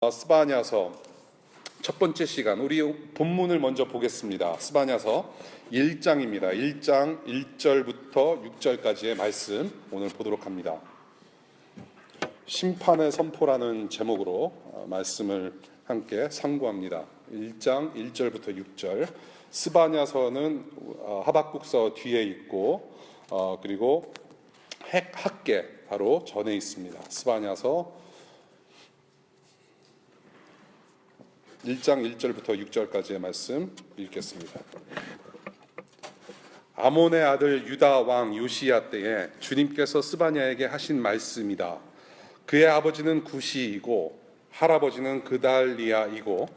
스바냐서 첫 번째 시간, 우리 본문을 먼저 보겠습니다. 스바냐서 1장입니다. 1장 1절부터 6절까지의 말씀 오늘 보도록 합니다. 심판의 선포라는 제목으로 말씀을 함께 상고합니다. 1장 1절부터 6절. 스바냐서는 하박국서 뒤에 있고 그리고 학계 바로 전에 있습니다. 스바냐서 1장 1절부터 6절까지의 말씀 읽겠습니다. 아몬의 아들 유다 왕 요시야 때에 주님께서 스바냐에게 하신 말씀이다. 그의 아버지는 구시이고 할아버지는 그달리아이고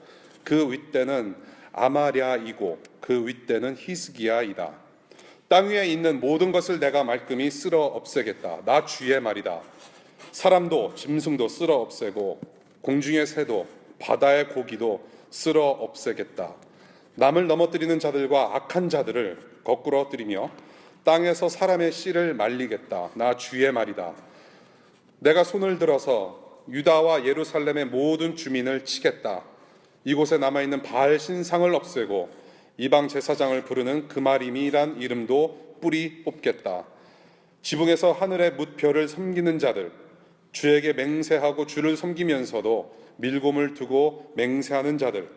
그 윗대는 아마랴이고 그 윗대는 히스기야이다. 땅 위에 있는 모든 것을 내가 말끔히 쓸어 없애겠다. 나 주의 말이다. 사람도 짐승도 쓸어 없애고 공중의 새도 바다의 고기도 쓸어 없애겠다. 남을 넘어뜨리는 자들과 악한 자들을 거꾸로 엎드리며 땅에서 사람의 씨를 말리겠다. 나 주의 말이다. 내가 손을 들어서 유다와 예루살렘의 모든 주민을 치겠다. 이곳에 남아있는 바알 신상을 없애고 이방 제사장을 부르는 그마림이란 이름도 뿌리 뽑겠다. 지붕에서 하늘의 뭇별을 섬기는 자들, 주에게 맹세하고 주를 섬기면서도 밀곰을 두고 맹세하는 자들,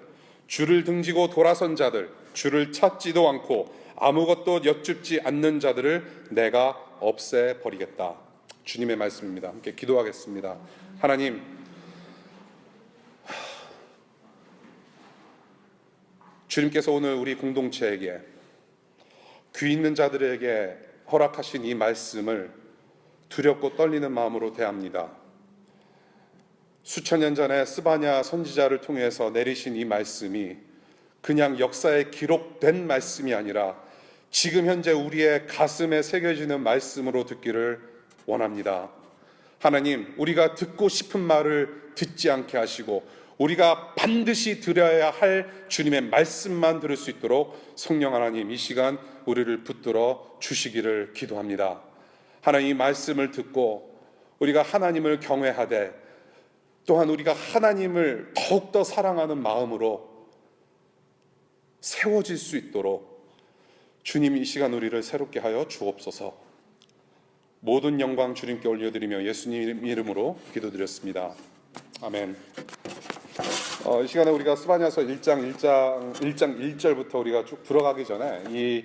주를 등지고 돌아선 자들, 주를 찾지도 않고 아무것도 여쭙지 않는 자들을 내가 없애버리겠다. 주님의 말씀입니다. 함께 기도하겠습니다. 하나님, 주님께서 오늘 우리 공동체에게, 귀 있는 자들에게 허락하신 이 말씀을 두렵고 떨리는 마음으로 대합니다. 수천 년 전에 스바냐 선지자를 통해서 내리신 이 말씀이 그냥 역사에 기록된 말씀이 아니라 지금 현재 우리의 가슴에 새겨지는 말씀으로 듣기를 원합니다. 하나님, 우리가 듣고 싶은 말을 듣지 않게 하시고 우리가 반드시 들어야 할 주님의 말씀만 들을 수 있도록 성령 하나님, 이 시간 우리를 붙들어 주시기를 기도합니다. 하나님, 이 말씀을 듣고 우리가 하나님을 경외하되 또한 우리가 하나님을 더욱더 사랑하는 마음으로 세워질 수 있도록 주님, 이 시간 우리를 새롭게 하여 주옵소서. 모든 영광 주님께 올려드리며 예수님 이름으로 기도드렸습니다. 아멘. 이 시간에 우리가 스바냐서 1장 1절부터 우리가 쭉 들어가기 전에 이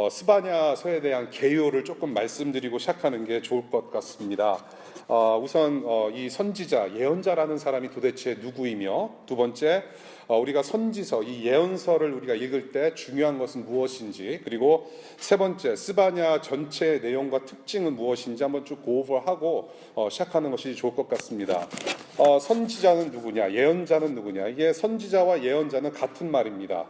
스바냐서에 대한 개요를 조금 말씀드리고 시작하는 게 좋을 것 같습니다. 우선 이 선지자, 예언자라는 사람이 도대체 누구이며, 두 번째 우리가 선지서, 이 예언서를 우리가 읽을 때 중요한 것은 무엇인지, 그리고 세 번째 스바냐 전체의 내용과 특징은 무엇인지 한번 쭉 고오버하고 시작하는 것이 좋을 것 같습니다. 선지자는 누구냐, 예언자는 누구냐. 이게 선지자와 예언자는 같은 말입니다.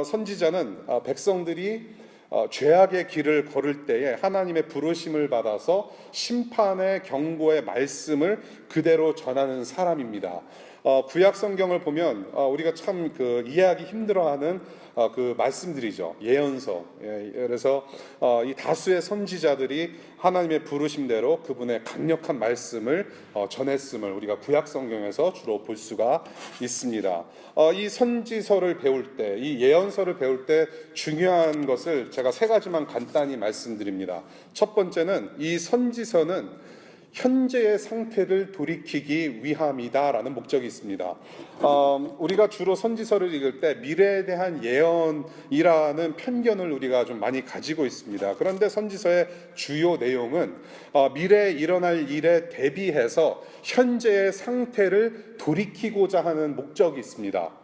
선지자는 백성들이 죄악의 길을 걸을 때에 하나님의 부르심을 받아서 심판의 경고의 말씀을 그대로 전하는 사람입니다. 구약 성경을 보면 우리가 참 이해하기 힘들어하는 그 말씀들이죠. 예언서. 그래서 이 다수의 선지자들이 하나님의 부르심대로 그분의 강력한 말씀을 전했음을 우리가 구약 성경에서 주로 볼 수가 있습니다. 이 선지서를 배울 때, 이 예언서를 배울 때 중요한 것을 제가 세 가지만 간단히 말씀드립니다. 첫 번째는 이 선지서는 현재의 상태를 돌이키기 위함이다라는 목적이 있습니다. 우리가 주로 선지서를 읽을 때 미래에 대한 예언이라는 편견을 우리가 좀 많이 가지고 있습니다. 그런데 선지서의 주요 내용은 미래에 일어날 일에 대비해서 현재의 상태를 돌이키고자 하는 목적이 있습니다.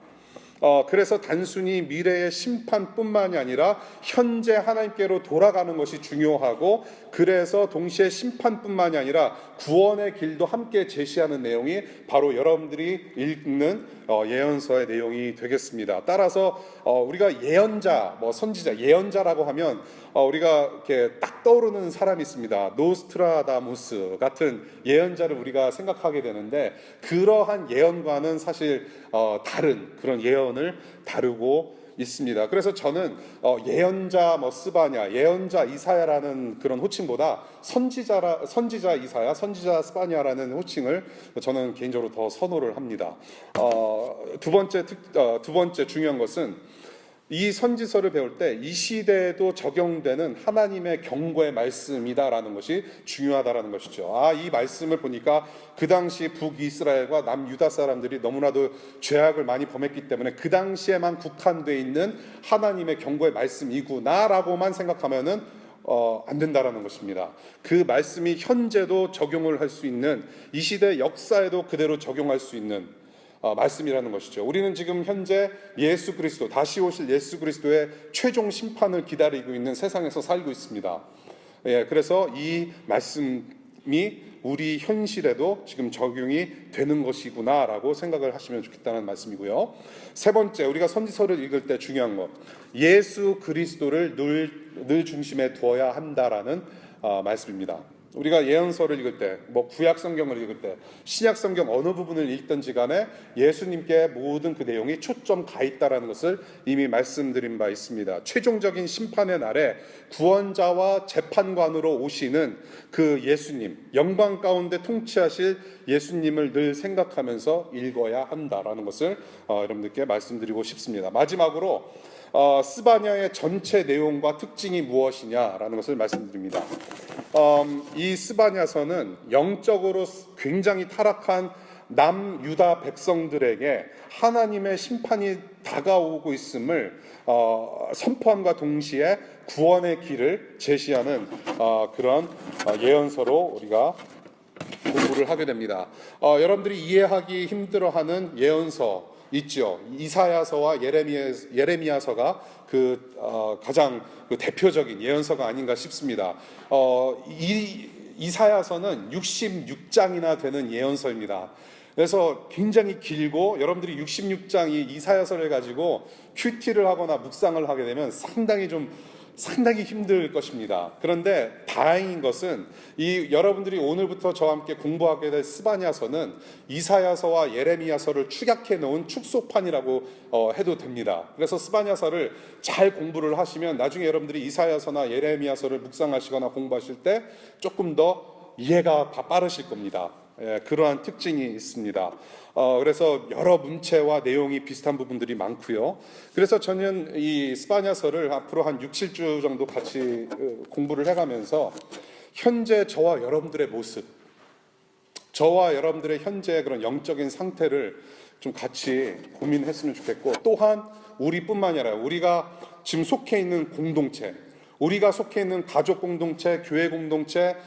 그래서 단순히 미래의 심판뿐만이 아니라 현재 하나님께로 돌아가는 것이 중요하고, 그래서 동시에 심판뿐만이 아니라 구원의 길도 함께 제시하는 내용이 바로 여러분들이 읽는 예언서의 내용이 되겠습니다. 따라서 우리가 예언자, 선지자, 예언자라고 하면 우리가 이렇게 딱 떠오르는 사람이 있습니다. 노스트라다무스 같은 예언자를 우리가 생각하게 되는데, 그러한 예언과는 사실 다른 그런 예언을 다루고 있습니다. 그래서 저는 예언자 스바냐, 예언자 이사야라는 그런 호칭보다 선지자 이사야, 선지자 스바냐라는 호칭을 저는 개인적으로 더 선호를 합니다. 두 번째 중요한 것은 이 선지서를 배울 때 이 시대에도 적용되는 하나님의 경고의 말씀이다라는 것이 중요하다라는 것이죠. 이 말씀을 보니까 그 당시 북이스라엘과 남유다 사람들이 너무나도 죄악을 많이 범했기 때문에 그 당시에만 국한되어 있는 하나님의 경고의 말씀이구나라고만 생각하면은 안 된다라는 것입니다. 그 말씀이 현재도 적용을 할 수 있는, 이 시대 역사에도 그대로 적용할 수 있는 말씀이라는 것이죠. 우리는 지금 현재 예수 그리스도, 다시 오실 예수 그리스도의 최종 심판을 기다리고 있는 세상에서 살고 있습니다. 그래서 이 말씀이 우리 현실에도 지금 적용이 되는 것이구나라고 생각을 하시면 좋겠다는 말씀이고요. 세 번째, 우리가 선지서를 읽을 때 중요한 것, 예수 그리스도를 늘 중심에 두어야 한다라는 말씀입니다. 우리가 예언서를 읽을 때, 구약 성경을 읽을 때, 신약 성경 어느 부분을 읽든지 간에 예수님께 모든 그 내용이 초점 가 있다라는 것을 이미 말씀드린 바 있습니다. 최종적인 심판의 날에 구원자와 재판관으로 오시는 그 예수님, 영광 가운데 통치하실 예수님을 늘 생각하면서 읽어야 한다라는 것을 여러분들께 말씀드리고 싶습니다. 마지막으로 스바냐의 전체 내용과 특징이 무엇이냐라는 것을 말씀드립니다. 이 스바냐서는 영적으로 굉장히 타락한 남유다 백성들에게 하나님의 심판이 다가오고 있음을 선포함과 동시에 구원의 길을 제시하는 그런 예언서로 우리가 공부를 하게 됩니다. 여러분들이 이해하기 힘들어하는 예언서 있죠. 이사야서와 예레미야서가 가장 대표적인 예언서가 아닌가 싶습니다. 이사야서는 66장이나 되는 예언서입니다. 그래서 굉장히 길고, 여러분들이 66장이 이사야서를 가지고 큐티를 하거나 묵상을 하게 되면 상당히 힘들 것입니다. 그런데 다행인 것은 여러분들이 오늘부터 저와 함께 공부하게 될 스바냐서는 이사야서와 예레미야서를 축약해 놓은 축소판이라고 해도 됩니다. 그래서 스바냐서를 잘 공부를 하시면 나중에 여러분들이 이사야서나 예레미야서를 묵상하시거나 공부하실 때 조금 더 이해가 빠르실 겁니다. 그러한 특징이 있습니다. 그래서 여러 문체와 내용이 비슷한 부분들이 많고요. 그래서 저는 이 스바냐서를 앞으로 한 6, 7주 정도 같이 공부를 해가면서 현재 저와 여러분들의 모습, 저와 여러분들의 현재 그런 영적인 상태를 좀 같이 고민했으면 좋겠고, 또한 우리뿐만이 아니라 우리가 지금 속해 있는 공동체, 우리가 속해 있는 가족 공동체, 교회 공동체,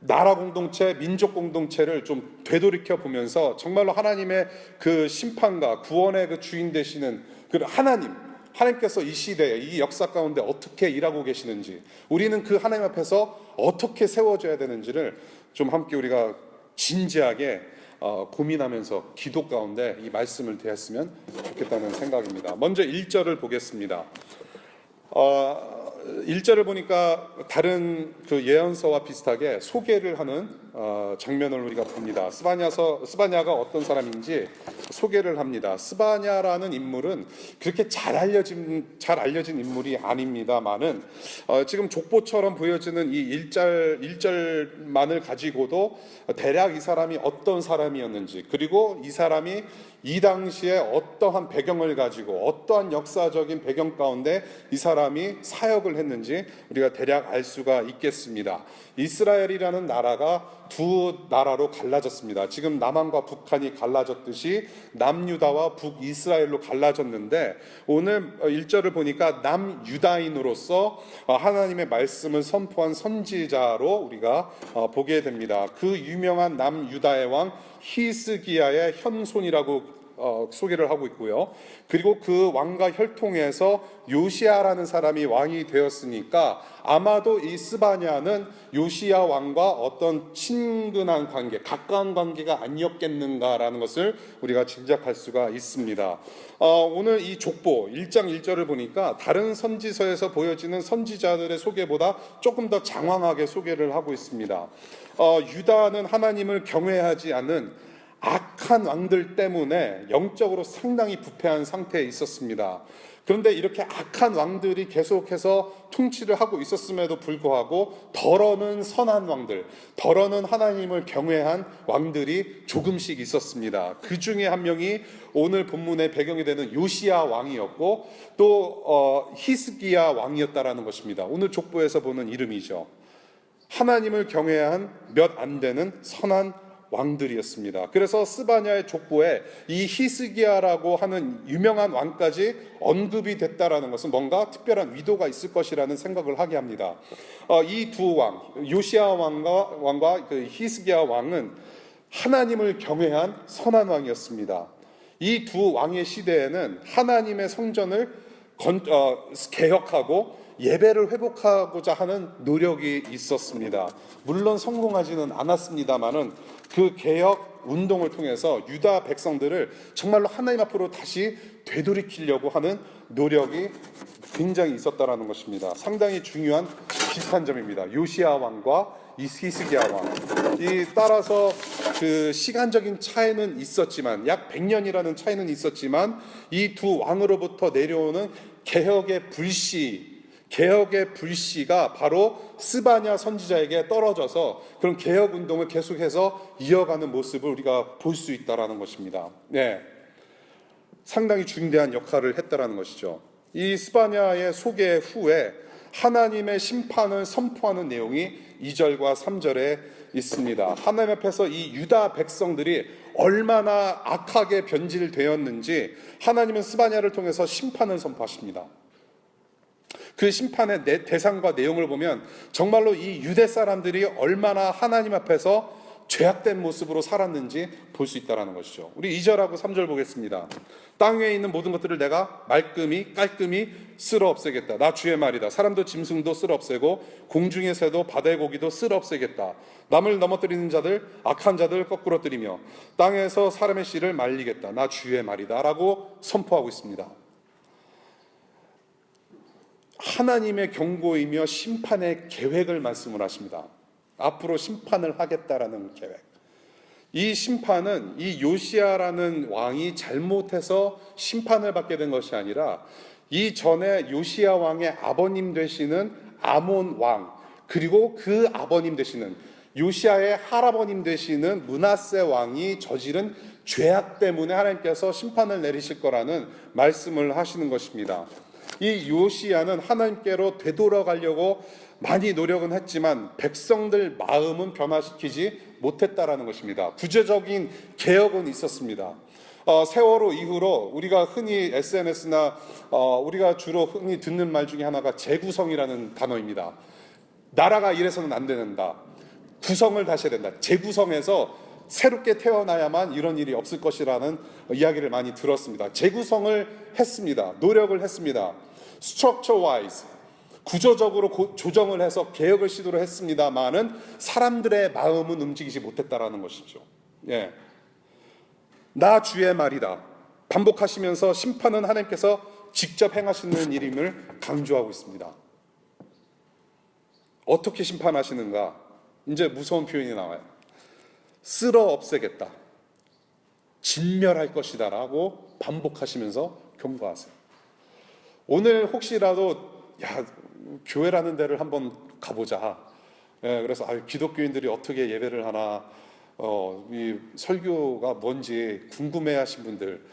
나라 공동체, 민족 공동체를 좀 되돌이켜 보면서 정말로 하나님의 그 심판과 구원의 그 주인 되시는 그 하나님께서 이 시대에, 이 역사 가운데 어떻게 일하고 계시는지, 우리는 그 하나님 앞에서 어떻게 세워져야 되는지를 좀 함께 우리가 진지하게 고민하면서 기도 가운데 이 말씀을 대했으면 좋겠다는 생각입니다. 먼저 1절을 보겠습니다. 1절을 보니까 다른 그 예언서와 비슷하게 소개를 하는 장면을 우리가 봅니다. 스바냐가 어떤 사람인지 소개를 합니다. 스바냐라는 인물은 그렇게 잘 알려진 인물이 아닙니다만은 지금 족보처럼 보여지는 이 1절만을 가지고도 대략 이 사람이 어떤 사람이었는지, 그리고 이 사람이 이 당시에 어떠한 배경을 가지고 어떠한 역사적인 배경 가운데 이 사람이 사역을 했는지 우리가 대략 알 수가 있겠습니다. 이스라엘이라는 나라가 두 나라로 갈라졌습니다. 지금 남한과 북한이 갈라졌듯이 남유다와 북이스라엘로 갈라졌는데, 오늘 1절을 보니까 남유다인으로서 하나님의 말씀을 선포한 선지자로 우리가 보게 됩니다. 그 유명한 남유다의 왕 히스기야의 현손이라고 소개를 하고 있고요. 그리고 그 왕과 혈통에서 요시야라는 사람이 왕이 되었으니까 아마도 이 스바냐는 요시야 왕과 어떤 친근한 관계, 가까운 관계가 아니었겠는가라는 것을 우리가 짐작할 수가 있습니다. 오늘 이 족보 1장 1절을 보니까 다른 선지서에서 보여지는 선지자들의 소개보다 조금 더 장황하게 소개를 하고 있습니다. 유다는 하나님을 경외하지 않는 악한 왕들 때문에 영적으로 상당히 부패한 상태에 있었습니다. 그런데 이렇게 악한 왕들이 계속해서 통치를 하고 있었음에도 불구하고 덜어는 선한 왕들, 덜어는 하나님을 경외한 왕들이 조금씩 있었습니다. 그 중에 한 명이 오늘 본문의 배경이 되는 요시야 왕이었고 또 히스기야 왕이었다라는 것입니다. 오늘 족보에서 보는 이름이죠. 하나님을 경외한 몇 안 되는 선한 왕들이었습니다. 그래서 스바냐의 족보에 이 히스기야라고 하는 유명한 왕까지 언급이 됐다라는 것은 뭔가 특별한 위도가 있을 것이라는 생각을 하게 합니다. 이 두 왕, 요시야 왕과 그 히스기야 왕은 하나님을 경외한 선한 왕이었습니다. 이 두 왕의 시대에는 하나님의 성전을 개혁하고 예배를 회복하고자 하는 노력이 있었습니다. 물론 성공하지는 않았습니다만은 그 개혁 운동을 통해서 유다 백성들을 정말로 하나님 앞으로 다시 되돌이키려고 하는 노력이 굉장히 있었다라는 것입니다. 상당히 중요한 비슷한 점입니다. 요시야 왕과 이 히스기야 왕. 따라서 그 시간적인 차이는 있었지만 약 100년이라는 차이는 있었지만 이 두 왕으로부터 내려오는 개혁의 불씨가 바로 스바냐 선지자에게 떨어져서 그런 개혁 운동을 계속해서 이어가는 모습을 우리가 볼 수 있다라는 것입니다. 네, 상당히 중대한 역할을 했다라는 것이죠. 이 스바냐의 소개 후에 하나님의 심판을 선포하는 내용이 2절과 3절에 있습니다. 하나님 앞에서 이 유다 백성들이 얼마나 악하게 변질되었는지 하나님은 스바냐를 통해서 심판을 선포하십니다. 그 심판의 대상과 내용을 보면 정말로 이 유대 사람들이 얼마나 하나님 앞에서 죄악된 모습으로 살았는지 볼 수 있다는 것이죠. 우리 2절하고 3절 보겠습니다. 땅 위에 있는 모든 것들을 내가 말끔히 깔끔히 쓸어 없애겠다. 나 주의 말이다. 사람도 짐승도 쓸어 없애고 공중의 새도 바다의 고기도 쓸어 없애겠다. 남을 넘어뜨리는 자들 악한 자들 거꾸로 뜨리며 땅에서 사람의 씨를 말리겠다. 나 주의 말이다 라고 선포하고 있습니다. 하나님의 경고이며 심판의 계획을 말씀을 하십니다. 앞으로 심판을 하겠다라는 계획. 이 심판은 이 요시야라는 왕이 잘못해서 심판을 받게 된 것이 아니라 이 전에 요시야 왕의 아버님 되시는 아몬 왕, 그리고 그 아버님 되시는 요시야의 할아버님 되시는 므낫세 왕이 저지른 죄악 때문에 하나님께서 심판을 내리실 거라는 말씀을 하시는 것입니다. 이 요시야는 하나님께로 되돌아가려고 많이 노력은 했지만 백성들 마음은 변화시키지 못했다라는 것입니다. 구체적인 개혁은 있었습니다. 세월호 이후로 우리가 흔히 SNS나 우리가 주로 흔히 듣는 말 중에 하나가 재구성이라는 단어입니다. 나라가 이래서는 안 된다. 구성을 다시 해야 된다. 재구성해서 새롭게 태어나야만 이런 일이 없을 것이라는 이야기를 많이 들었습니다. 재구성을 했습니다. 노력을 했습니다. structure wise, 구조적으로 조정을 해서 개혁을 시도를 했습니다만은 사람들의 마음은 움직이지 못했다라는 것이죠. 예. 나 주의 말이다. 반복하시면서 심판은 하나님께서 직접 행하시는 일임을 강조하고 있습니다. 어떻게 심판하시는가? 이제 무서운 표현이 나와요. 쓸어 없애겠다. 진멸할 것이다 라고 반복하시면서 경고하세요. 오늘 혹시라도 교회라는 데를 한번 가보자. 그래서 기독교인들이 어떻게 예배를 하나, 이 설교가 뭔지 궁금해하신 분들,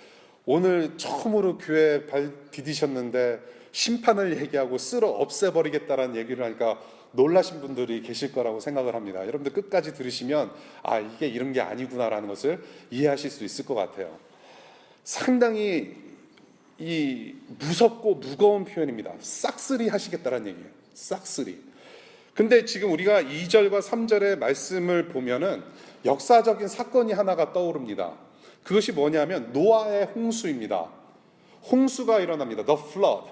오늘 처음으로 교회 발 디디셨는데 심판을 얘기하고 쓸어 없애버리겠다라는 얘기를 하니까 놀라신 분들이 계실 거라고 생각을 합니다. 여러분들 끝까지 들으시면 이게 이런 게 아니구나라는 것을 이해하실 수 있을 것 같아요. 상당히 이 무섭고 무거운 표현입니다. 싹쓸이 하시겠다라는 얘기예요. 싹쓸이. 근데 지금 우리가 2절과 3절의 말씀을 보면은 역사적인 사건이 하나가 떠오릅니다. 그것이 뭐냐면 노아의 홍수입니다. 홍수가 일어납니다. The flood.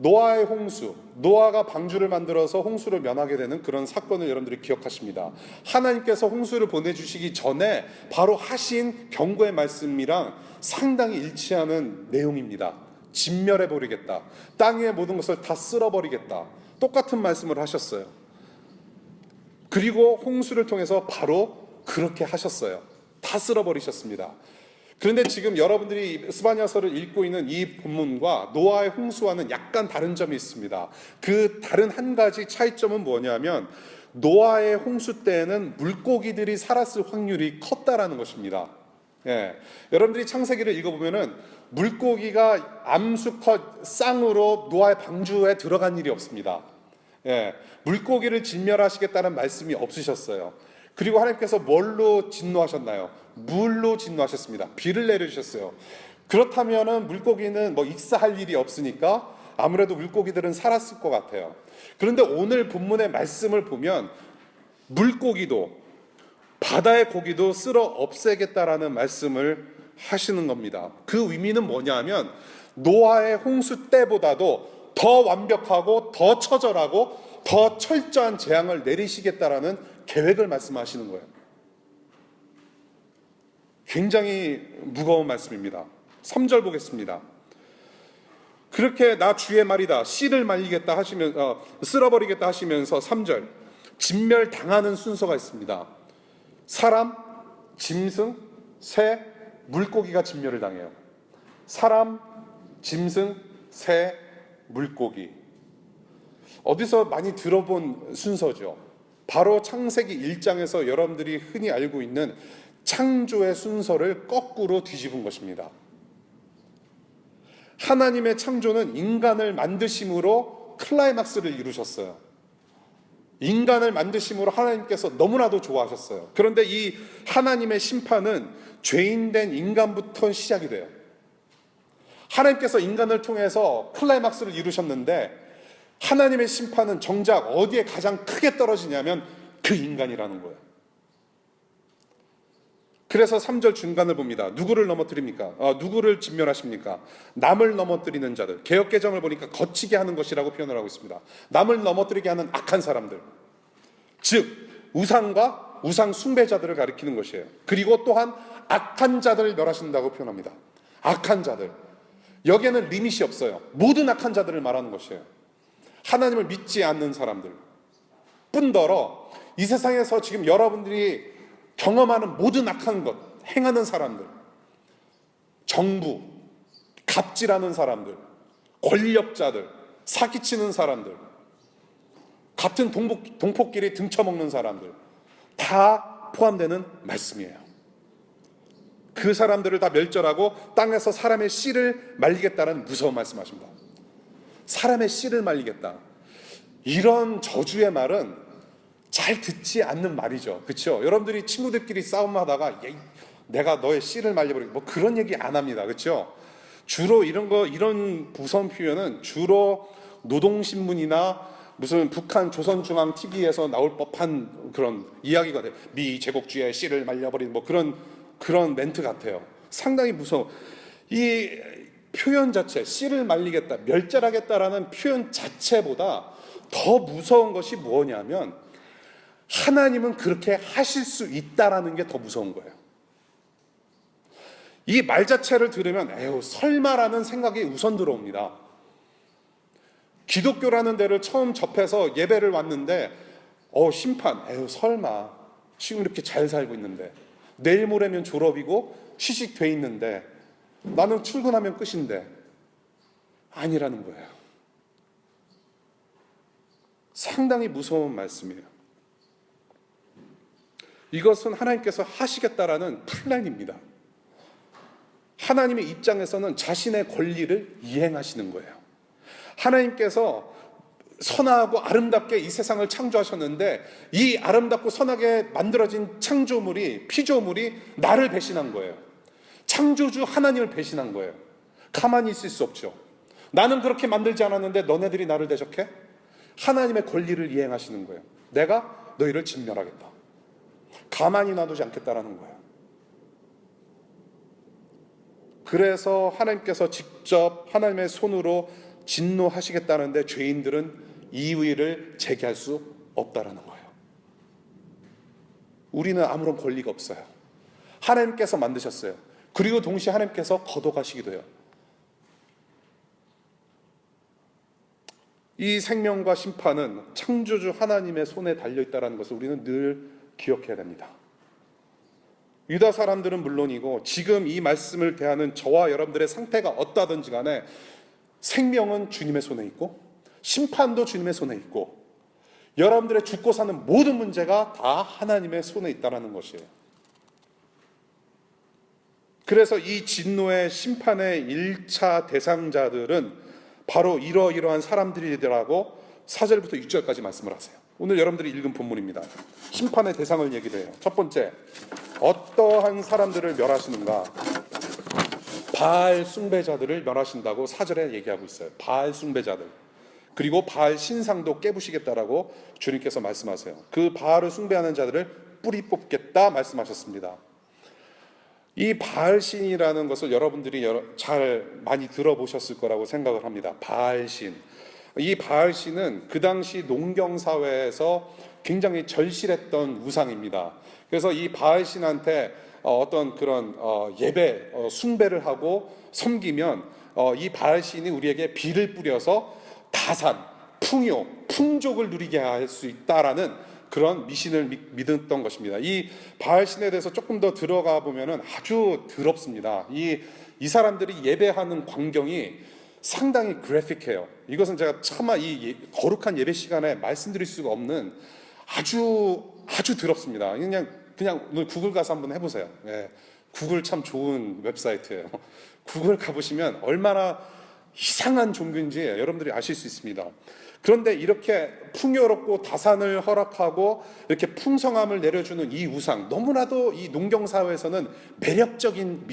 노아의 홍수. 노아가 방주를 만들어서 홍수를 면하게 되는 그런 사건을 여러분들이 기억하십니다. 하나님께서 홍수를 보내주시기 전에 바로 하신 경고의 말씀이랑 상당히 일치하는 내용입니다. 진멸해버리겠다. 땅 위의 모든 것을 다 쓸어버리겠다. 똑같은 말씀을 하셨어요. 그리고 홍수를 통해서 바로 그렇게 하셨어요. 다 쓸어버리셨습니다. 그런데 지금 여러분들이 스바냐서를 읽고 있는 이 본문과 노아의 홍수와는 약간 다른 점이 있습니다. 그 다른 한 가지 차이점은 뭐냐면 노아의 홍수 때에는 물고기들이 살았을 확률이 컸다라는 것입니다. 예, 여러분들이 창세기를 읽어보면은 물고기가 암수컷 쌍으로 노아의 방주에 들어간 일이 없습니다. 예, 물고기를 진멸하시겠다는 말씀이 없으셨어요. 그리고 하나님께서 뭘로 진노하셨나요? 물로 진노하셨습니다. 비를 내려주셨어요. 그렇다면은 물고기는 뭐 익사할 일이 없으니까 아무래도 물고기들은 살았을 것 같아요. 그런데 오늘 본문의 말씀을 보면 물고기도 바다의 고기도 쓸어 없애겠다라는 말씀을 하시는 겁니다. 그 의미는 뭐냐면 노아의 홍수 때보다도 더 완벽하고 더 처절하고 더 철저한 재앙을 내리시겠다라는 계획을 말씀하시는 거예요. 굉장히 무거운 말씀입니다. 3절 보겠습니다. 그렇게 나 주의 말이다 씨를 말리겠다 하시면서 쓸어버리겠다 하시면서 3절 진멸당하는 순서가 있습니다. 사람, 짐승, 새, 물고기가 진멸을 당해요. 사람, 짐승, 새, 물고기. 어디서 많이 들어본 순서죠. 바로 창세기 1장에서 여러분들이 흔히 알고 있는 창조의 순서를 거꾸로 뒤집은 것입니다. 하나님의 창조는 인간을 만드심으로 클라이막스를 이루셨어요. 인간을 만드심으로 하나님께서 너무나도 좋아하셨어요. 그런데 이 하나님의 심판은 죄인된 인간부터 시작이 돼요. 하나님께서 인간을 통해서 클라이막스를 이루셨는데 하나님의 심판은 정작 어디에 가장 크게 떨어지냐면 그 인간이라는 거예요. 그래서 3절 중간을 봅니다. 누구를 넘어뜨립니까? 누구를 진멸하십니까? 남을 넘어뜨리는 자들. 개역개정을 보니까 거치게 하는 것이라고 표현을 하고 있습니다. 남을 넘어뜨리게 하는 악한 사람들. 즉 우상과 우상 숭배자들을 가리키는 것이에요. 그리고 또한 악한 자들을 멸하신다고 표현합니다. 악한 자들. 여기에는 리밋이 없어요. 모든 악한 자들을 말하는 것이에요. 하나님을 믿지 않는 사람들 뿐더러 이 세상에서 지금 여러분들이 경험하는 모든 악한 것 행하는 사람들, 정부, 갑질하는 사람들, 권력자들, 사기치는 사람들, 같은 동포끼리 등쳐먹는 사람들 다 포함되는 말씀이에요. 그 사람들을 다 멸절하고 땅에서 사람의 씨를 말리겠다는 무서운 말씀하십니다. 사람의 씨를 말리겠다. 이런 저주의 말은 잘 듣지 않는 말이죠. 그렇죠? 여러분들이 친구들끼리 싸움하다가 내가 너의 씨를 말려버리고 뭐 그런 얘기 안 합니다. 그렇죠? 주로 이런 무서운 표현은 주로 노동신문이나 무슨 북한 조선중앙 TV에서 나올 법한 그런 이야기가 돼요. 미 제국주의의 씨를 말려버리는 뭐 그런 멘트 같아요. 상당히 무서워. 이 표현 자체, 씨를 말리겠다, 멸절하겠다라는 표현 자체보다 더 무서운 것이 뭐냐면 하나님은 그렇게 하실 수 있다라는 게 더 무서운 거예요. 이 말 자체를 들으면 에휴 설마라는 생각이 우선 들어옵니다. 기독교라는 데를 처음 접해서 예배를 왔는데 심판, 에휴 설마 지금 이렇게 잘 살고 있는데 내일 모레면 졸업이고 취직돼 있는데 나는 출근하면 끝인데 아니라는 거예요. 상당히 무서운 말씀이에요. 이것은 하나님께서 하시겠다라는 플랜입니다. 하나님의 입장에서는 자신의 권리를 이행하시는 거예요. 하나님께서 선하고 아름답게 이 세상을 창조하셨는데 이 아름답고 선하게 만들어진 피조물이 나를 배신한 거예요. 창조주 하나님을 배신한 거예요. 가만히 있을 수 없죠. 나는 그렇게 만들지 않았는데 너네들이 나를 대적해? 하나님의 권리를 이행하시는 거예요. 내가 너희를 진멸하겠다. 가만히 놔두지 않겠다라는 거예요. 그래서 하나님께서 직접 하나님의 손으로 진노하시겠다는데 죄인들은 이의를 제기할 수 없다라는 거예요. 우리는 아무런 권리가 없어요. 하나님께서 만드셨어요. 그리고 동시에 하나님께서 거둬가시기도 해요. 이 생명과 심판은 창조주 하나님의 손에 달려있다는 것을 우리는 늘 기억해야 됩니다. 유다 사람들은 물론이고 지금 이 말씀을 대하는 저와 여러분들의 상태가 어떠하든지 간에 생명은 주님의 손에 있고 심판도 주님의 손에 있고 여러분들의 죽고 사는 모든 문제가 다 하나님의 손에 있다는 것이에요. 그래서 이 진노의 심판의 1차 대상자들은 바로 이러이러한 사람들이라고 4절부터 6절까지 말씀을 하세요. 오늘 여러분들이 읽은 본문입니다. 심판의 대상을 얘기를 해요. 첫 번째, 어떠한 사람들을 멸하시는가? 바알 숭배자들을 멸하신다고 4절에 얘기하고 있어요. 바알 숭배자들. 그리고 바알 신상도 깨부시겠다라고 주님께서 말씀하세요. 그 바알을 숭배하는 자들을 뿌리 뽑겠다 말씀하셨습니다. 이 바알신이라는 것을 여러분들이 잘 많이 들어보셨을 거라고 생각을 합니다. 바알신. 이 바알신은 그 당시 농경사회에서 굉장히 절실했던 우상입니다. 그래서 이 바알신한테 어떤 그런 예배, 숭배를 하고 섬기면 이 바알신이 우리에게 비를 뿌려서 다산, 풍요, 풍족을 누리게 할 수 있다라는 그런 미신을 믿었던 것입니다. 이 바알신에 대해서 조금 더 들어가 보면은 아주 더럽습니다. 이 사람들이 예배하는 광경이 상당히 그래픽해요. 이것은 제가 차마 이 거룩한 예배 시간에 말씀드릴 수가 없는 아주 더럽습니다. 그냥 오늘 구글 가서 한번 해보세요. 예, 구글 참 좋은 웹사이트예요. 구글 가보시면 얼마나 이상한 종교인지 여러분들이 아실 수 있습니다. 그런데 이렇게 풍요롭고 다산을 허락하고 이렇게 풍성함을 내려주는 이 우상, 너무나도 이 농경사회에서는 매력적인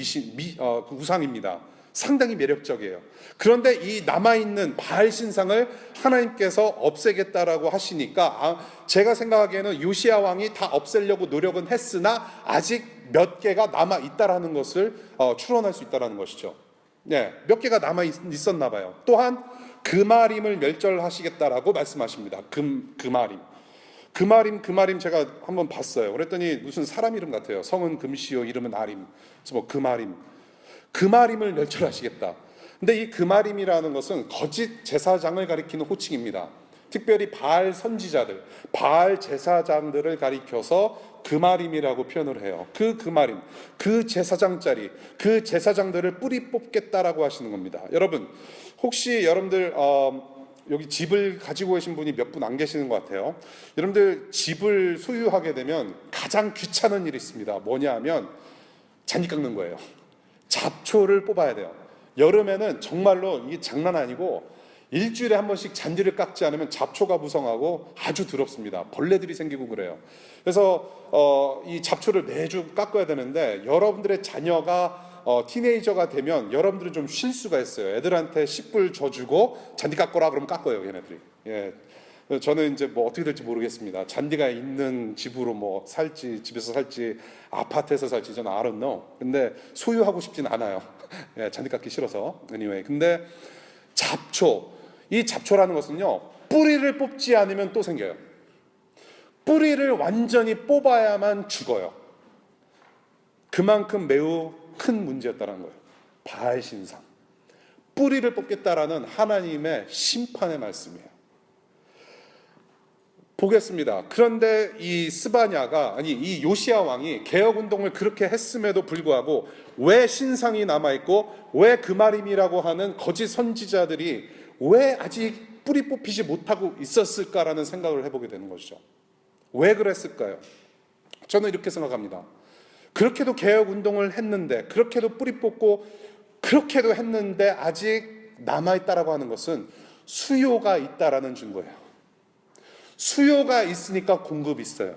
우상입니다. 상당히 매력적이에요. 그런데 이 남아있는 바알 신상을 하나님께서 없애겠다라고 하시니까 제가 생각하기에는 요시야 왕이 다 없애려고 노력은 했으나 아직 몇 개가 남아있다라는 것을 추론할 수 있다는 것이죠. 네, 몇 개가 남아있었나 봐요. 또한 그마림을 멸절하시겠다라고 말씀하십니다. 그마림 제가 한번 봤어요. 그랬더니 무슨 사람 이름 같아요. 성은 금시오, 이름은 아림. 그래서 뭐 그마림을 멸절하시겠다. 근데 이 그마림이라는 것은 거짓 제사장을 가리키는 호칭입니다. 특별히 바알 선지자들, 바알 제사장들을 가리켜서 그마림이라고 표현을 해요. 그마림, 그 제사장짜리, 그 제사장들을 뿌리 뽑겠다라고 하시는 겁니다. 여러분, 혹시 여러분들 여기 집을 가지고 계신 분이 몇 분 안 계시는 것 같아요. 여러분들 집을 소유하게 되면 가장 귀찮은 일이 있습니다. 뭐냐 하면 잔디 깎는 거예요. 잡초를 뽑아야 돼요. 여름에는 정말로 이게 장난 아니고 일주일에 한 번씩 잔디를 깎지 않으면 잡초가 무성하고 아주 더럽습니다. 벌레들이 생기고 그래요. 그래서 이 잡초를 매주 깎아야 되는데 여러분들의 자녀가 티네이저가 되면 여러분들은 좀 쉴 수가 있어요. 애들한테 10불 줘주고 잔디 깎아라 그러면 깎아요, 얘네들이. 예. 저는 이제 뭐 어떻게 될지 모르겠습니다. 잔디가 있는 집으로 뭐 살지, 집에서 살지, 아파트에서 살지 저는 I don't know. 근데 소유하고 싶진 않아요. 예, 잔디 깎기 싫어서. anyway. 근데 이 잡초라는 것은요, 뿌리를 뽑지 않으면 또 생겨요. 뿌리를 완전히 뽑아야만 죽어요. 그만큼 매우 큰 문제였다는 거예요. 바알 신상. 뿌리를 뽑겠다라는 하나님의 심판의 말씀이에요. 보겠습니다. 그런데 이 이 요시야 왕이 개혁운동을 그렇게 했음에도 불구하고 왜 신상이 남아있고 왜 그마림이라고 하는 거짓 선지자들이 왜 아직 뿌리 뽑히지 못하고 있었을까라는 생각을 해보게 되는 것이죠. 왜 그랬을까요? 저는 이렇게 생각합니다. 그렇게도 개혁운동을 했는데, 그렇게도 뿌리 뽑고 그렇게도 했는데 아직 남아있다라고 하는 것은 수요가 있다라는 증거예요. 수요가 있으니까 공급이 있어요.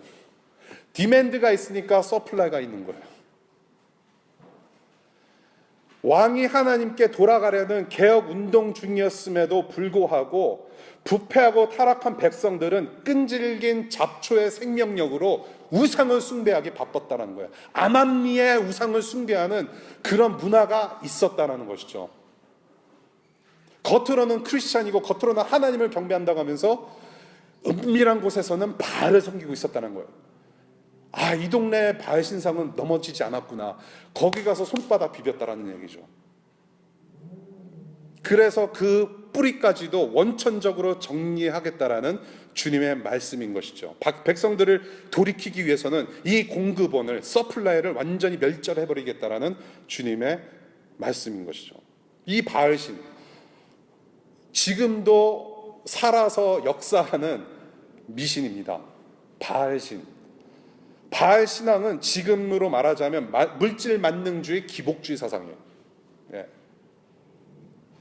디맨드가 있으니까 서플라이가 있는 거예요. 왕이 하나님께 돌아가려는 개혁운동 중이었음에도 불구하고 부패하고 타락한 백성들은 끈질긴 잡초의 생명력으로 우상을 숭배하기 바빴다는 거예요. 암암리의 우상을 숭배하는 그런 문화가 있었다는 것이죠. 겉으로는 크리스찬이고 겉으로는 하나님을 경배한다고 하면서 은밀한 곳에서는 바알을 섬기고 있었다는 거예요. 이 동네의 바알 신상은 넘어지지 않았구나. 거기 가서 손바닥 비볐다라는 얘기죠. 그래서 그 그 뿌리까지도 원천적으로 정리하겠다라는 주님의 말씀인 것이죠. 백성들을 돌이키기 위해서는 이 공급원을, 서플라이를 완전히 멸절해버리겠다라는 주님의 말씀인 것이죠. 이 바알신, 지금도 살아서 역사하는 미신입니다. 바알신. 바알신앙은 지금으로 말하자면 물질 만능주의, 기복주의 사상이에요. 예.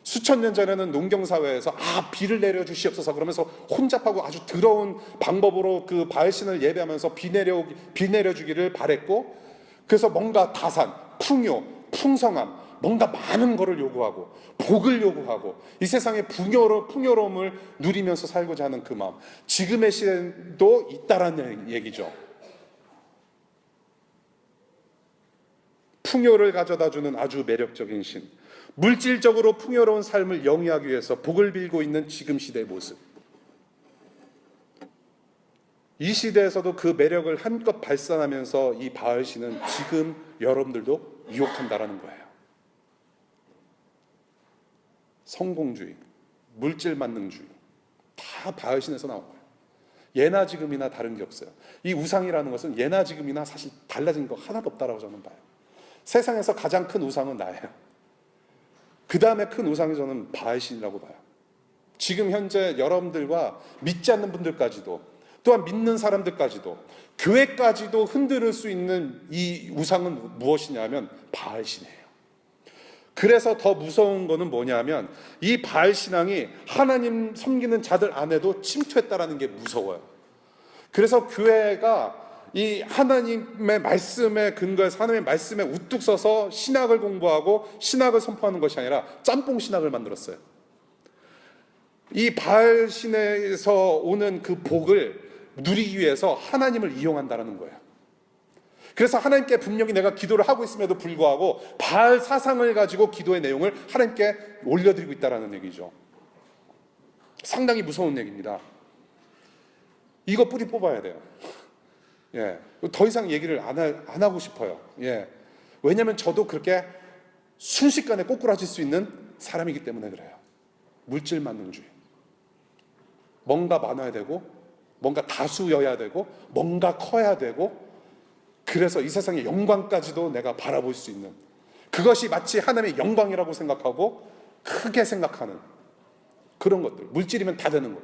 수천 년 전에는 농경사회에서 비를 내려주시옵소서 그러면서 혼잡하고 아주 더러운 방법으로 그 바알신을 예배하면서 비 내려주기를 바랬고, 그래서 뭔가 다산, 풍요, 풍성함, 뭔가 많은 것을 요구하고 복을 요구하고 이 세상의 풍요로움을 누리면서 살고자 하는 그 마음, 지금의 시대도 있다라는 얘기죠. 풍요를 가져다주는 아주 매력적인 신, 물질적으로 풍요로운 삶을 영위하기 위해서 복을 빌고 있는 지금 시대의 모습. 이 시대에서도 그 매력을 한껏 발산하면서 이 바알신은 지금 여러분들도 유혹한다라는 거예요. 성공주의, 물질 만능주의, 다 바알신에서 나온 거예요. 예나 지금이나 다른 게 없어요. 이 우상이라는 것은 예나 지금이나 사실 달라진 거 하나도 없다라고 저는 봐요. 세상에서 가장 큰 우상은 나예요. 그 다음에 큰 우상이 저는 바알신이라고 봐요. 지금 현재 여러분들과 믿지 않는 분들까지도, 또한 믿는 사람들까지도, 교회까지도 흔들 수 있는 이 우상은 무엇이냐면 바알신이에요. 그래서 더 무서운 거는 뭐냐면 이 바알신앙이 하나님 섬기는 자들 안에도 침투했다라는 게 무서워요. 그래서 교회가 이 하나님의 말씀에 근거해서 하나님의 말씀에 우뚝 서서 신학을 공부하고 신학을 선포하는 것이 아니라 짬뽕 신학을 만들었어요. 이 바알신에서 오는 그 복을 누리기 위해서 하나님을 이용한다는 거예요. 그래서 하나님께 분명히 내가 기도를 하고 있음에도 불구하고 바알 사상을 가지고 기도의 내용을 하나님께 올려드리고 있다는 얘기죠. 상당히 무서운 얘기입니다. 이거 뿌리 뽑아야 돼요. 예, 더 이상 얘기를 안 하고 싶어요. 예, 왜냐하면 저도 그렇게 순식간에 꼬꾸라질 수 있는 사람이기 때문에 그래요. 물질 만능주의. 뭔가 많아야 되고, 뭔가 다수여야 되고, 뭔가 커야 되고, 그래서 이 세상의 영광까지도 내가 바라볼 수 있는, 그것이 마치 하나님의 영광이라고 생각하고 크게 생각하는 그런 것들. 물질이면 다 되는 것.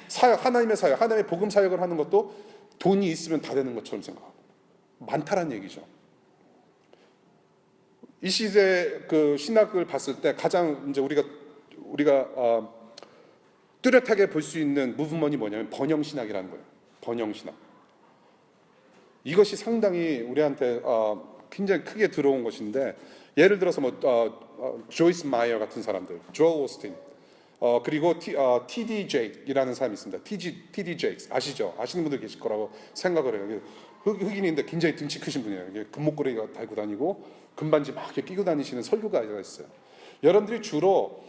사역, 하나님의 사역, 하나님의 복음 사역을 하는 것도 돈이 있으면 다 되는 것처럼 생각하고 많다란 얘기죠. 이 시대 그 신학을 봤을 때 가장 이제 우리가 뚜렷하게 볼 수 있는 무브먼이 뭐냐면 번영 신학이라는 거예요. 번영 신학. 이것이 상당히 우리한테 굉장히 크게 들어온 것인데, 예를 들어서 조이스 마이어 같은 사람들, 조엘 오스틴, 그리고 T.D. 제이크이라는 사람이 있습니다. T.D. 제이크 아시죠? 아시는 분들 계실 거라고 생각을 해요. 흑인인데 굉장히 등치 크신 분이에요. 금목걸이가 달고 다니고 금반지 막 이렇게 끼고 다니시는 설교가가 있어요. 여러분들이 주로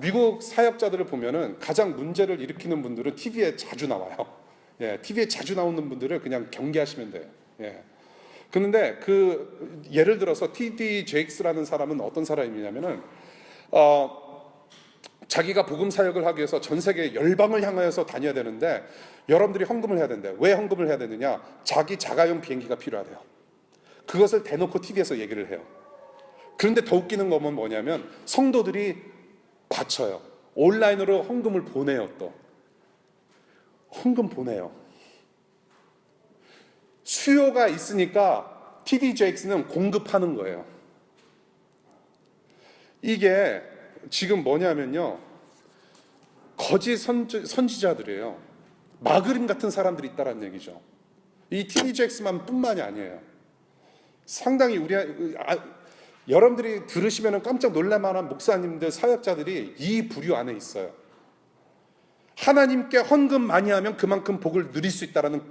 미국 사역자들을 보면은 가장 문제를 일으키는 분들은 TV에 자주 나와요. 예, TV에 자주 나오는 분들을 그냥 경계하시면 돼요. 예. 그런데 예를 들어서 T.D. 제이크스라는 사람은 어떤 사람이냐면은 자기가 복음 사역을 하기 위해서 전 세계 열방을 향하여서 다녀야 되는데 여러분들이 헌금을 해야 된대요. 왜 헌금을 해야 되느냐? 자기 자가용 비행기가 필요하대요. 그것을 대놓고 TV에서 얘기를 해요. 그런데 더 웃기는 건 뭐냐면 성도들이 바쳐요. 온라인으로 헌금을 보내요. 또 헌금 보내요. 수요가 있으니까 T.D. 제이크스는 공급하는 거예요. 이게 지금 뭐냐면요, 거짓 선지자들이에요. 마그림 같은 사람들이 있다는 얘기죠. 이 T.D. 제이크스만 뿐만이 아니에요. 상당히 여러분들이 들으시면 깜짝 놀랄만한 목사님들, 사역자들이 이 부류 안에 있어요. 하나님께 헌금 많이 하면 그만큼 복을 누릴 수 있다는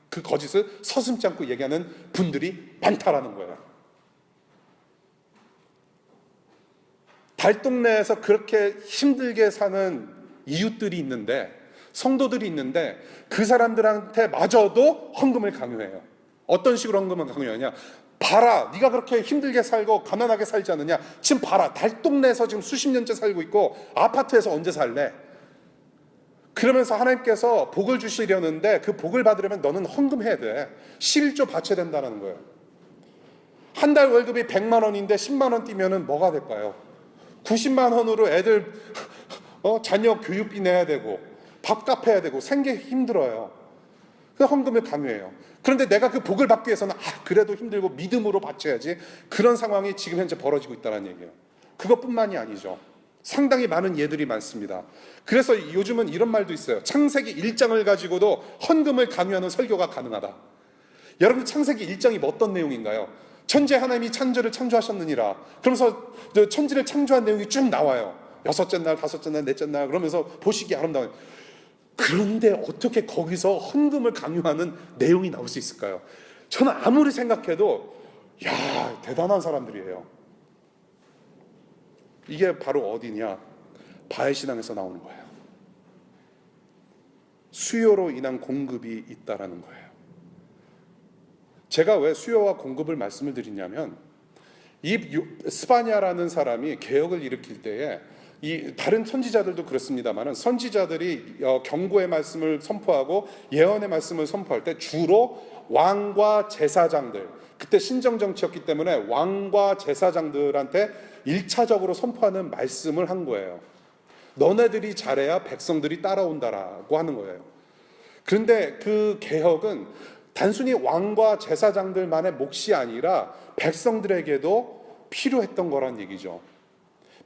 그 거짓을 서슴지 않고 얘기하는 분들이 많다라는 거예요. 달동네에서 그렇게 힘들게 사는 이웃들이 있는데, 성도들이 있는데 그 사람들한테 마저도 헌금을 강요해요. 어떤 식으로 헌금을 강요하냐? 봐라, 네가 그렇게 힘들게 살고 가난하게 살지 않느냐. 지금 봐라, 달동네에서 지금 수십 년째 살고 있고 아파트에서 언제 살래? 그러면서 하나님께서 복을 주시려는데 그 복을 받으려면 너는 헌금해야 돼. 11조 바쳐야 된다는 거예요. 한 달 월급이 100만 원인데 10만 원 뛰면은 뭐가 될까요? 90만 원으로 애들 자녀 교육비 내야 되고 밥값 해야 되고 생계 힘들어요. 그 헌금을 강요해요. 그런데 내가 그 복을 받기 위해서는 그래도 힘들고 믿음으로 바쳐야지. 그런 상황이 지금 현재 벌어지고 있다는 얘기예요. 그것뿐만이 아니죠. 상당히 많은 예들이 많습니다. 그래서 요즘은 이런 말도 있어요. 창세기 1장을 가지고도 헌금을 강요하는 설교가 가능하다. 여러분, 창세기 1장이 어떤 내용인가요? 천재 하나님이 천지를 창조하셨느니라. 그러면서 천지를 창조한 내용이 쭉 나와요. 여섯째 날, 다섯째 날, 넷째 날 그러면서 보시기 아름다워요. 그런데 어떻게 거기서 헌금을 강요하는 내용이 나올 수 있을까요? 저는 아무리 생각해도 대단한 사람들이에요. 이게 바로 어디냐? 바알신앙에서 나오는 거예요. 수요로 인한 공급이 있다라는 거예요. 제가 왜 수요와 공급을 말씀을 드리냐면, 이 스바냐라는 사람이 개혁을 일으킬 때에 이 다른 선지자들도 그렇습니다만은 선지자들이 경고의 말씀을 선포하고 예언의 말씀을 선포할 때 주로 왕과 제사장들, 그때 신정 정치였기 때문에 왕과 제사장들한테 1차적으로 선포하는 말씀을 한 거예요. 너네들이 잘해야 백성들이 따라온다라고 하는 거예요. 그런데 그 개혁은 단순히 왕과 제사장들만의 몫이 아니라 백성들에게도 필요했던 거란 얘기죠.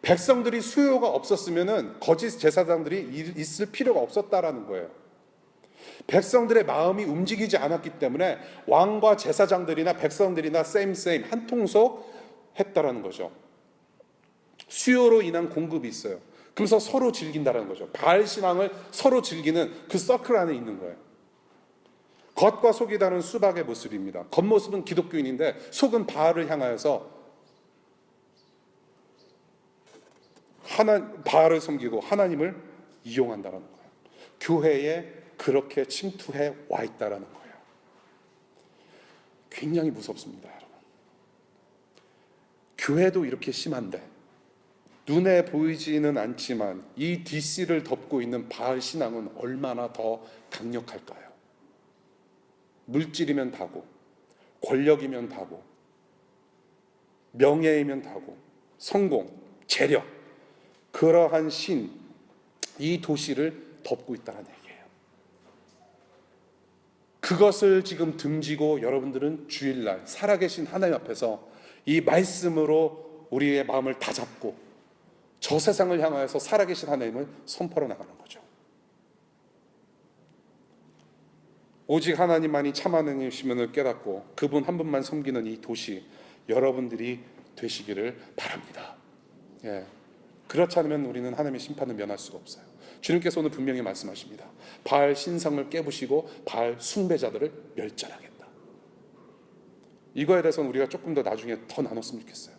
백성들이 수요가 없었으면은 거짓 제사장들이 있을 필요가 없었다라는 거예요. 백성들의 마음이 움직이지 않았기 때문에 왕과 제사장들이나 백성들이나 same 한 통속 했다라는 거죠. 수요로 인한 공급이 있어요. 그래서 서로 즐긴다라는 거죠. 바알 신앙을 서로 즐기는 그 서클 안에 있는 거예요. 겉과 속이 다른 수박의 모습입니다. 겉모습은 기독교인인데 속은 바알을 향하여서 바알을 섬기고 하나님을 이용한다는 거예요. 교회에 그렇게 침투해 와 있다는 거예요. 굉장히 무섭습니다, 여러분. 교회도 이렇게 심한데 눈에 보이지는 않지만 이 DC를 덮고 있는 바알 신앙은 얼마나 더 강력할까요? 물질이면 다고, 권력이면 다고, 명예이면 다고, 성공, 재력, 그러한 신, 이 도시를 덮고 있다는 얘기예요. 그것을 지금 등지고 여러분들은 주일날 살아계신 하나님 앞에서 이 말씀으로 우리의 마음을 다잡고 저 세상을 향하여서 살아계신 하나님을 선포로 나가는 거죠. 오직 하나님만이 참 하나님이심을 깨닫고 그분 한 분만 섬기는 이 도시, 여러분들이 되시기를 바랍니다. 그렇지 않으면 우리는 하나님의 심판을 면할 수가 없어요. 주님께서 오늘 분명히 말씀하십니다. 바알 신성을 깨부시고 바알 숭배자들을 멸절하겠다. 이거에 대해서는 우리가 조금 더 나중에 더 나눴으면 좋겠어요.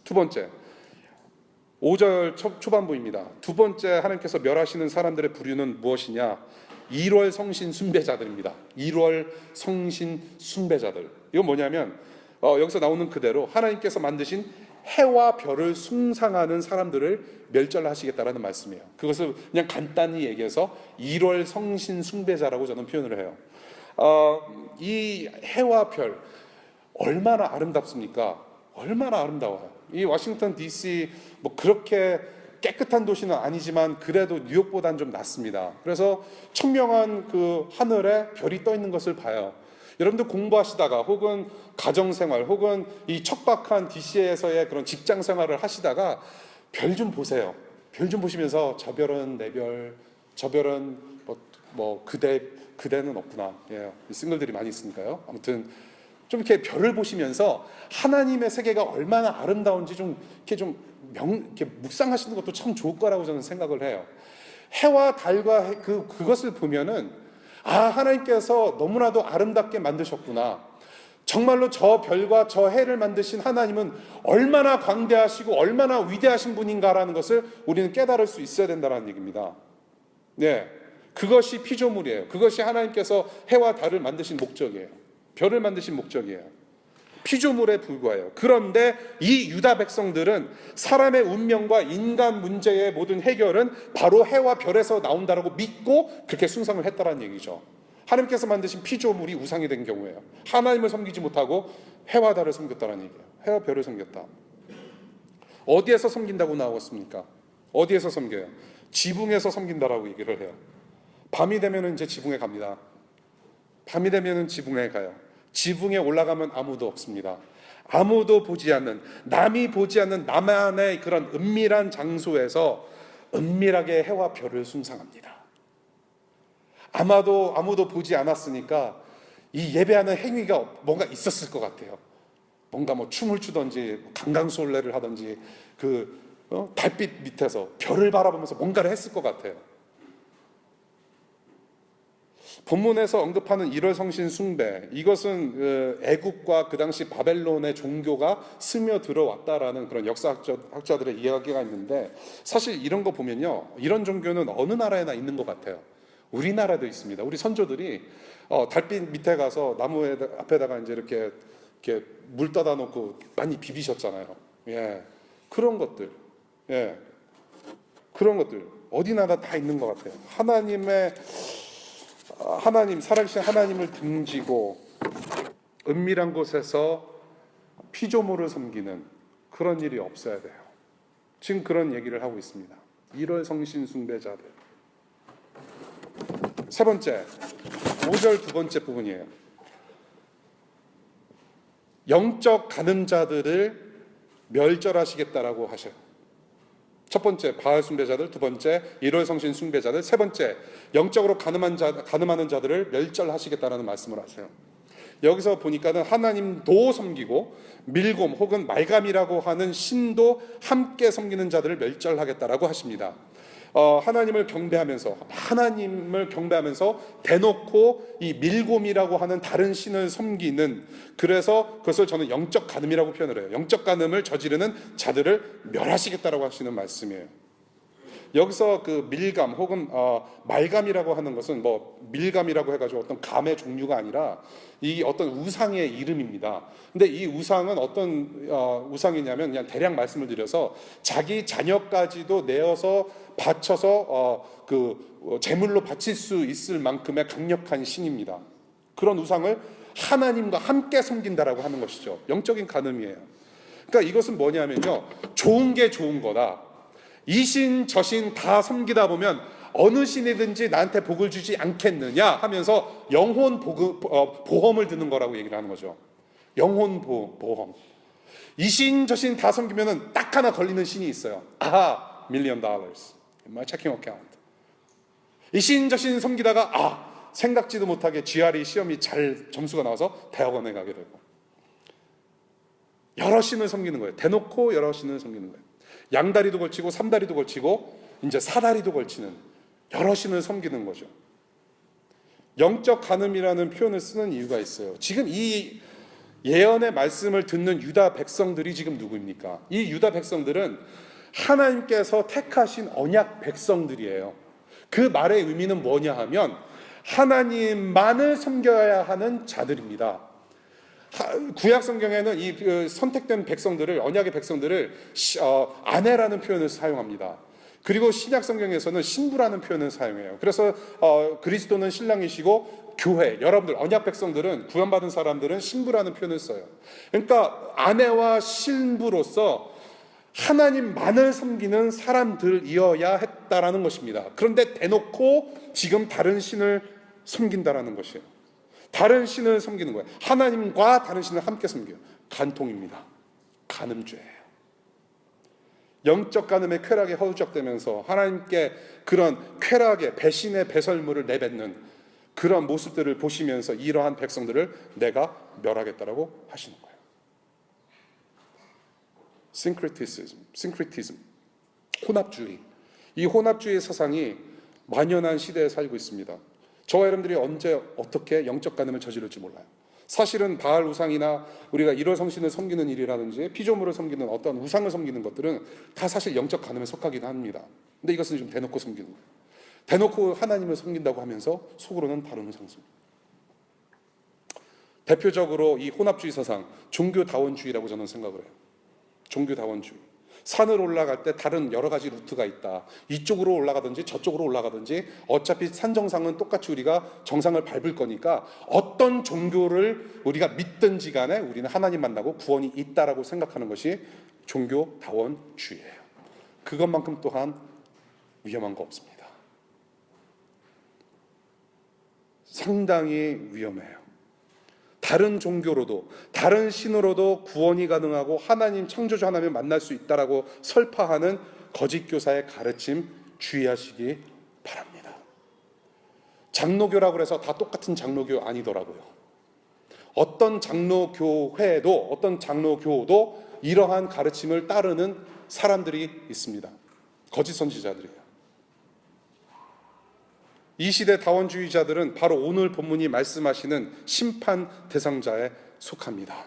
두 번째, 5절 초반부입니다. 두 번째 하나님께서 멸하시는 사람들의 부류는 무엇이냐? 1월 성신 숭배자들입니다. 1월 성신 숭배자들. 이건 뭐냐면 여기서 나오는 그대로 하나님께서 만드신 해와 별을 숭상하는 사람들을 멸절하시겠다라는 말씀이에요. 그것을 그냥 간단히 얘기해서 1월 성신 숭배자라고 저는 표현을 해요. 이 해와 별 얼마나 아름답습니까? 얼마나 아름다워요. 이 워싱턴 DC 뭐 그렇게 깨끗한 도시는 아니지만 그래도 뉴욕보다는 좀 낫습니다. 그래서 청명한 그 하늘에 별이 떠 있는 것을 봐요. 여러분들 공부하시다가 혹은 가정생활 혹은 이 척박한 DC에서의 그런 직장생활을 하시다가 별 좀 보세요. 별 좀 보시면서 저 별은 내 별, 저 별은 뭐 그대는 없구나. 싱글들이 많이 있으니까요. 아무튼 좀 이렇게 별을 보시면서 하나님의 세계가 얼마나 아름다운지 이렇게 묵상하시는 것도 참 좋을 거라고 저는 생각을 해요. 해와 달과 그것을 보면은 하나님께서 너무나도 아름답게 만드셨구나. 정말로 저 별과 저 해를 만드신 하나님은 얼마나 광대하시고 얼마나 위대하신 분인가라는 것을 우리는 깨달을 수 있어야 된다는 얘기입니다. 그것이 피조물이에요. 그것이 하나님께서 해와 달을 만드신 목적이에요. 별을 만드신 목적이에요. 피조물에 불과해요. 그런데 이 유다 백성들은 사람의 운명과 인간 문제의 모든 해결은 바로 해와 별에서 나온다라고 믿고 그렇게 숭상을 했다라는 얘기죠. 하나님께서 만드신 피조물이 우상이 된 경우에요. 하나님을 섬기지 못하고 해와 달을 섬겼다는 얘기예요. 해와 별을 섬겼다. 어디에서 섬긴다고 나왔습니까? 어디에서 섬겨요? 지붕에서 섬긴다라고 얘기를 해요. 밤이 되면 이제 지붕에 갑니다. 밤이 되면 지붕에 가요. 지붕에 올라가면 아무도 없습니다. 아무도 보지 않는, 남이 보지 않는 나만의 그런 은밀한 장소에서 은밀하게 해와 별을 숭상합니다. 아무도 보지 않았으니까 이 예배하는 행위가 뭔가 있었을 것 같아요. 뭔가 뭐 춤을 추던지 강강술래를 하던지 달빛 밑에서 별을 바라보면서 뭔가를 했을 것 같아요. 본문에서 언급하는 일월성신 숭배, 이것은 애국과 그 당시 바벨론의 종교가 스며들어왔다라는 그런 역사학자들의 이야기가 있는데, 사실 이런 거 보면요, 이런 종교는 어느 나라에나 있는 것 같아요. 우리나라도 있습니다. 우리 선조들이 달빛 밑에 가서 나무 앞에다가 이제 이렇게 물 떠다 놓고 많이 비비셨잖아요. 예, 그런 것들, 예, 그런 것들 어디나라 다 있는 것 같아요. 살아계신 하나님을 등지고 은밀한 곳에서 피조물을 섬기는 그런 일이 없어야 돼요. 지금 그런 얘기를 하고 있습니다. 일월성신 숭배자들. 세 번째, 5절 두 번째 부분이에요. 영적 간음자들을 멸절하시겠다라고 하셔요. 첫 번째, 바알 숭배자들. 두 번째, 일월성신 숭배자들. 세 번째, 영적으로 간음하는 자들을 멸절하시겠다라는 말씀을 하세요. 여기서 보니까는 하나님도 섬기고 밀곰 혹은 말감이라고 하는 신도 함께 섬기는 자들을 멸절하겠다라고 하십니다. 하나님을 경배하면서 대놓고 이 밀곰이라고 하는 다른 신을 섬기는, 그래서 그것을 저는 영적 간음이라고 표현을 해요. 영적 간음을 저지르는 자들을 멸하시겠다라고 하시는 말씀이에요. 여기서 그 밀감 혹은 말감이라고 하는 것은 뭐 밀감이라고 해가지고 어떤 감의 종류가 아니라 이 어떤 우상의 이름입니다. 근데 이 우상은 어떤 우상이냐면, 그냥 대략 말씀을 드려서 자기 자녀까지도 내어서 바쳐서 제물로 바칠 수 있을 만큼의 강력한 신입니다. 그런 우상을 하나님과 함께 섬긴다라고 하는 것이죠. 영적인 간음이에요. 그러니까 이것은 뭐냐면요, 좋은 게 좋은 거다. 이 신 저 신 다 섬기다 보면 어느 신이든지 나한테 복을 주지 않겠느냐 하면서 영혼 보험을 드는 거라고 얘기를 하는 거죠. 영혼 보험. 이 신 저 신 다 섬기면 딱 하나 걸리는 신이 있어요. $1 million in my checking account. 이 신 저 신 섬기다가 생각지도 못하게 GRE 시험이 잘 점수가 나와서 대학원에 가게 되고, 여러 신을 섬기는 거예요. 대놓고 여러 신을 섬기는 거예요. 양다리도 걸치고 삼다리도 걸치고 이제 사다리도 걸치는 여러 신을 섬기는 거죠. 영적 간음이라는 표현을 쓰는 이유가 있어요. 지금 이 예언의 말씀을 듣는 유다 백성들이 지금 누구입니까? 이 유다 백성들은 하나님께서 택하신 언약 백성들이에요. 그 말의 의미는 뭐냐 하면 하나님만을 섬겨야 하는 자들입니다. 구약 성경에는 이 선택된 백성들을, 언약의 백성들을 아내라는 표현을 사용합니다. 그리고 신약 성경에서는 신부라는 표현을 사용해요. 그래서 그리스도는 신랑이시고 교회, 여러분들 언약 백성들은, 구원받은 사람들은 신부라는 표현을 써요. 그러니까 아내와 신부로서 하나님만을 섬기는 사람들이어야 했다라는 것입니다. 그런데 대놓고 지금 다른 신을 섬긴다라는 것이에요. 다른 신을 섬기는 거예요. 하나님과 다른 신을 함께 섬겨요. 간통입니다. 간음죄예요. 영적 간음의 쾌락에 허우적대면서 하나님께 그런 쾌락의 배신의 배설물을 내뱉는 그런 모습들을 보시면서 이러한 백성들을 내가 멸하겠다라고 하시는 거예요. 싱크리티즘, 혼합주의. 이 혼합주의 사상이 만연한 시대에 살고 있습니다. 저와 여러분들이 언제 어떻게 영적 간음을 저지를지 몰라요. 사실은 바알 우상이나 우리가 일월성신을 섬기는 일이라든지 피조물을 섬기는 어떤 우상을 섬기는 것들은 다 사실 영적 간음에 속하기는 합니다. 근데 이것은 좀 대놓고 섬기는 거예요. 대놓고 하나님을 섬긴다고 하면서 속으로는 다른 우상 섬. 대표적으로 이 혼합주의 사상, 종교다원주의라고 저는 생각을 해요. 종교다원주의. 산을 올라갈 때 다른 여러 가지 루트가 있다. 이쪽으로 올라가든지 저쪽으로 올라가든지 어차피 산 정상은 똑같이 우리가 정상을 밟을 거니까 어떤 종교를 우리가 믿든지 간에 우리는 하나님 만나고 구원이 있다라고 생각하는 것이 종교다원주의예요. 그것만큼 또한 위험한 거 없습니다. 상당히 위험해요. 다른 종교로도 다른 신으로도 구원이 가능하고 하나님 창조주 하나님을 만날 수 있다라고 설파하는 거짓 교사의 가르침 주의하시기 바랍니다. 장로교라고 해서 다 똑같은 장로교 아니더라고요. 어떤 장로교회도 어떤 장로교도 이러한 가르침을 따르는 사람들이 있습니다. 거짓 선지자들이에요. 이 시대 다원주의자들은 바로 오늘 본문이 말씀하시는 심판 대상자에 속합니다.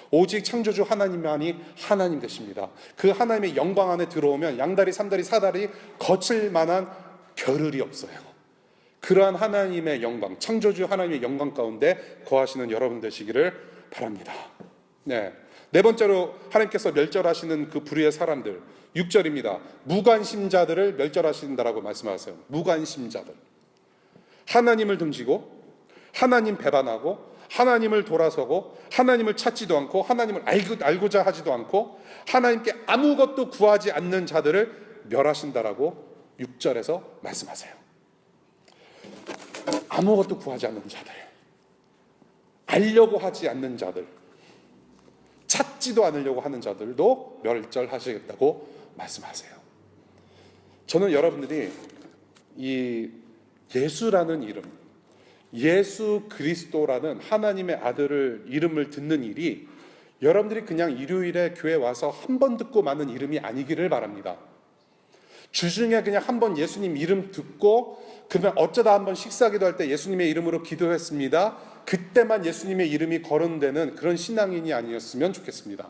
오직 창조주 하나님만이 하나님 되십니다. 그 하나님의 영광 안에 들어오면 양다리, 삼다리, 사다리 거칠 만한 겨를이 없어요. 그러한 하나님의 영광, 창조주 하나님의 영광 가운데 거하시는 여러분 되시기를 바랍니다. 네 번째로 하나님께서 멸절하시는 그 부류의 사람들, 6절입니다. 무관심자들을 멸절하신다라고 말씀하세요. 무관심자들. 하나님을 등지고 하나님 배반하고 하나님을 돌아서고 하나님을 찾지도 않고 하나님을 알고자 하지도 않고 하나님께 아무것도 구하지 않는 자들을 멸하신다라고 6절에서 말씀하세요. 아무것도 구하지 않는 자들, 알려고 하지 않는 자들, 찾지도 않으려고 하는 자들도 멸절하시겠다고 말씀하세요. 저는 여러분들이 이 예수라는 이름, 예수 그리스도라는 하나님의 아들을 이름을 듣는 일이 여러분들이 그냥 일요일에 교회 와서 한 번 듣고 마는 이름이 아니기를 바랍니다. 주중에 그냥 한 번 예수님 이름 듣고 그러면 어쩌다 한번 식사기도 할 때 예수님의 이름으로 기도했습니다. 그때만 예수님의 이름이 거론되는 그런 신앙인이 아니었으면 좋겠습니다.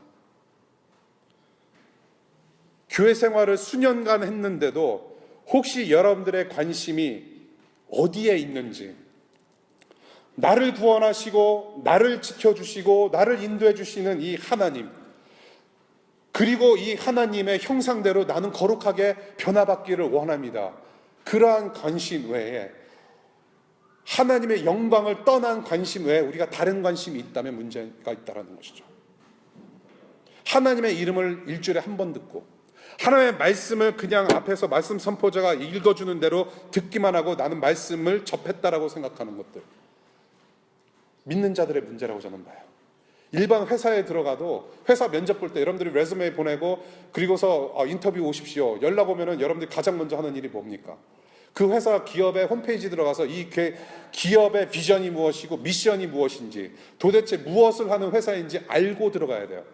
교회 생활을 수년간 했는데도 혹시 여러분들의 관심이 어디에 있는지, 나를 구원하시고 나를 지켜주시고 나를 인도해 주시는 이 하나님, 그리고 이 하나님의 형상대로 나는 거룩하게 변화받기를 원합니다. 그러한 관심 외에, 하나님의 영광을 떠난 관심 외에 우리가 다른 관심이 있다면 문제가 있다는 것이죠. 하나님의 이름을 일주일에 한 번 듣고 하나님의 말씀을 그냥 앞에서 말씀 선포자가 읽어주는 대로 듣기만 하고 나는 말씀을 접했다라고 생각하는 것들, 믿는 자들의 문제라고 저는 봐요. 일반 회사에 들어가도 회사 면접 볼 때 여러분들이 레주메 보내고 그리고서 인터뷰 오십시오. 연락 오면은 여러분들이 가장 먼저 하는 일이 뭡니까? 그 회사 기업의 홈페이지 들어가서 이 기업의 비전이 무엇이고 미션이 무엇인지, 도대체 무엇을 하는 회사인지 알고 들어가야 돼요.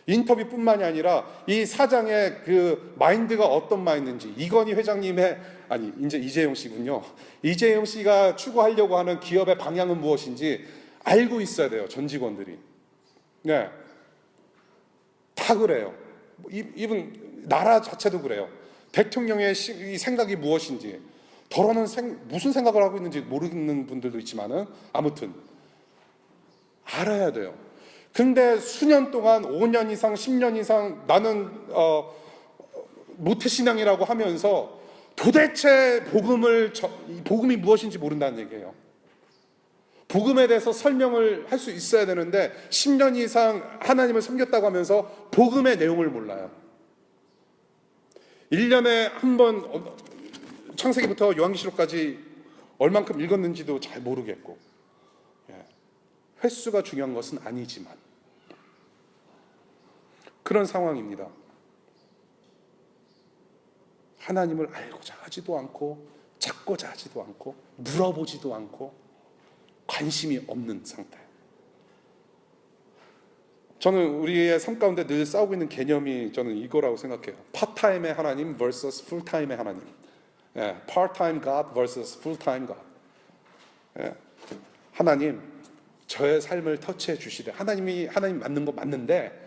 인터뷰뿐만이 아니라 이 사장의 그 마인드가 어떤 마인드인지, 이건희 회장님의, 아니 이제 이재용 씨군요. 이재용 씨가 추구하려고 하는 기업의 방향은 무엇인지 알고 있어야 돼요. 전 직원들이. 네, 다 그래요. 이분 나라 자체도 그래요. 대통령의 이 생각이 무엇인지, 더러는 무슨 생각을 하고 있는지 모르는 분들도 있지만은 아무튼 알아야 돼요. 근데 수년 동안 5년 이상 10년 이상 나는 모태신앙이라고 하면서 도대체 복음이 무엇인지 모른다는 얘기예요. 복음에 대해서 설명을 할 수 있어야 되는데 10년 이상 하나님을 섬겼다고 하면서 복음의 내용을 몰라요. 1년에 한 번 창세기부터 요한계시록까지 얼만큼 읽었는지도 잘 모르겠고, 횟수가 중요한 것은 아니지만 그런 상황입니다. 하나님을 알고자 하지도 않고 찾고자 하지도 않고 물어보지도 않고 관심이 없는 상태. 저는 우리의 삶 가운데 늘 싸우고 있는 개념이 저는 이거라고 생각해요. 파트타임의 하나님 vs 풀타임의 하나님. part-time God vs full-time God. 하나님, 저의 삶을 터치해 주시되, 하나님 맞는 거 맞는데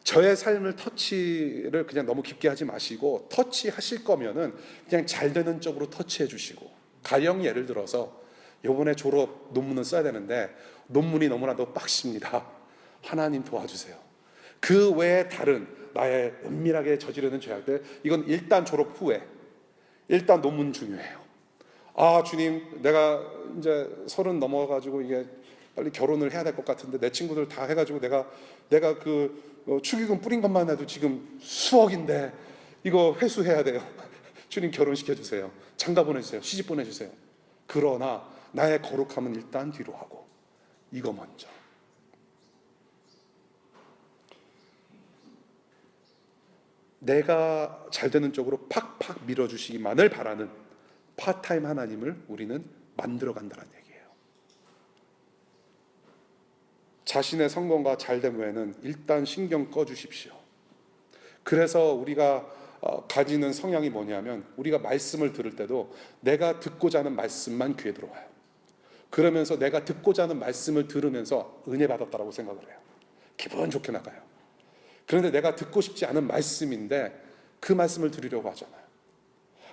저의 삶을 터치를 그냥 너무 깊게 하지 마시고, 터치하실 거면은 그냥 잘 되는 쪽으로 터치해 주시고, 가령 예를 들어서 이번에 졸업 논문을 써야 되는데 논문이 너무나도 빡십니다. 하나님 도와주세요. 그 외에 다른 나의 은밀하게 저지르는 죄악들, 이건 일단 졸업 후에, 일단 논문 중요해요. 아, 주님, 내가 이제 30 넘어가지고 이게 빨리 결혼을 해야 될 것 같은데 내 친구들 다 해가지고 내가 그 축의금 뿌린 것만 해도 지금 수억인데 이거 회수해야 돼요. 주님, 결혼시켜 주세요. 장가 보내주세요. 시집 보내주세요. 그러나 나의 거룩함은 일단 뒤로 하고 이거 먼저. 내가 잘 되는 쪽으로 팍팍 밀어주시기만을 바라는 파타임 하나님을 우리는 만들어간다는 얘기예요. 자신의 성공과 잘됨 외에는 일단 신경 꺼주십시오. 그래서 우리가 가지는 성향이 뭐냐면, 우리가 말씀을 들을 때도 내가 듣고자 하는 말씀만 귀에 들어와요. 그러면서 내가 듣고자 하는 말씀을 들으면서 은혜 받았다라고 생각을 해요. 기분 좋게 나가요. 그런데 내가 듣고 싶지 않은 말씀인데 그 말씀을 들으려고 하잖아요.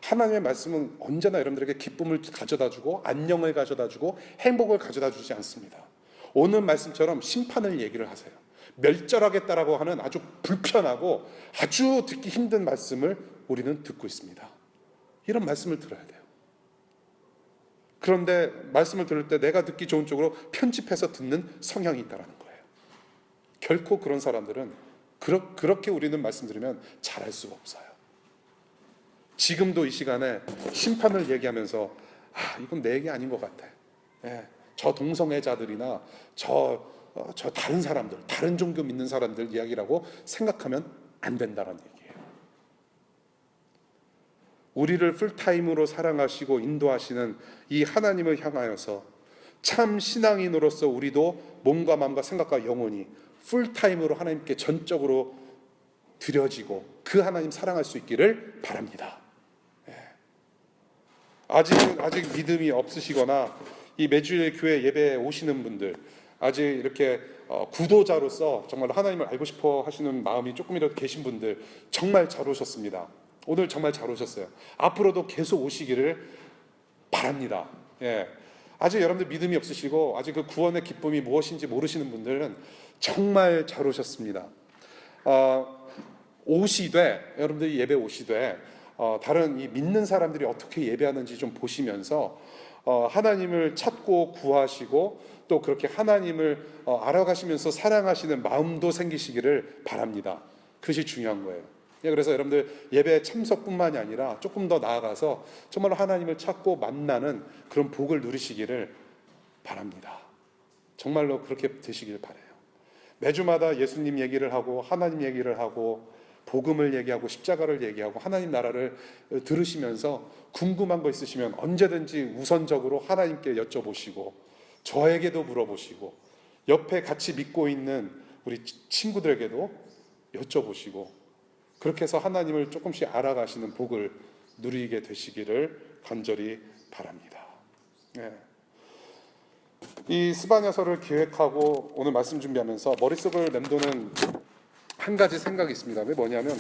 하나님의 말씀은 언제나 여러분들에게 기쁨을 가져다주고 안녕을 가져다주고 행복을 가져다주지 않습니다. 오늘 말씀처럼 심판을 얘기를 하세요. 멸절하겠다라고 하는 아주 불편하고 아주 듣기 힘든 말씀을 우리는 듣고 있습니다. 이런 말씀을 들어야 돼요. 그런데 말씀을 들을 때 내가 듣기 좋은 쪽으로 편집해서 듣는 성향이 있다는 거예요. 결코 그런 사람들은 그렇게 우리는 말씀 들으면 잘할 수가 없어요. 지금도 이 시간에 심판을 얘기하면서 이건 내 얘기 아닌 것 같아. 저 동성애자들이나 저 다른 사람들, 다른 종교 믿는 사람들 이야기라고 생각하면 안 된다는 얘기예요. 우리를 풀타임으로 사랑하시고 인도하시는 이 하나님을 향하여서 참 신앙인으로서 우리도 몸과 마음과 생각과 영혼이 풀타임으로 하나님께 전적으로 드려지고 그 하나님 사랑할 수 있기를 바랍니다. 아직 믿음이 없으시거나 이 매주일 교회 예배에 오시는 분들, 아직 이렇게 구도자로서 정말 하나님을 알고 싶어 하시는 마음이 조금이라도 계신 분들, 정말 잘 오셨습니다. 오늘 정말 잘 오셨어요. 앞으로도 계속 오시기를 바랍니다. 아직 여러분들 믿음이 없으시고 아직 그 구원의 기쁨이 무엇인지 모르시는 분들은 정말 잘 오셨습니다. 여러분들이 예배 오시되 다른 이 믿는 사람들이 어떻게 예배하는지 좀 보시면서 하나님을 찾고 구하시고 또 그렇게 하나님을 알아가시면서 사랑하시는 마음도 생기시기를 바랍니다. 그것이 중요한 거예요. 그래서 여러분들 예배 참석뿐만이 아니라 조금 더 나아가서 정말 하나님을 찾고 만나는 그런 복을 누리시기를 바랍니다. 정말로 그렇게 되시길 바라요. 매주마다 예수님 얘기를 하고 하나님 얘기를 하고 복음을 얘기하고 십자가를 얘기하고 하나님 나라를 들으시면서 궁금한 거 있으시면 언제든지 우선적으로 하나님께 여쭤보시고 저에게도 물어보시고 옆에 같이 믿고 있는 우리 친구들에게도 여쭤보시고 그렇게 해서 하나님을 조금씩 알아가시는 복을 누리게 되시기를 간절히 바랍니다. 이 스바냐서를 기획하고 오늘 말씀 준비하면서 머릿속을 맴도는 한 가지 생각이 있습니다. 그게 뭐냐면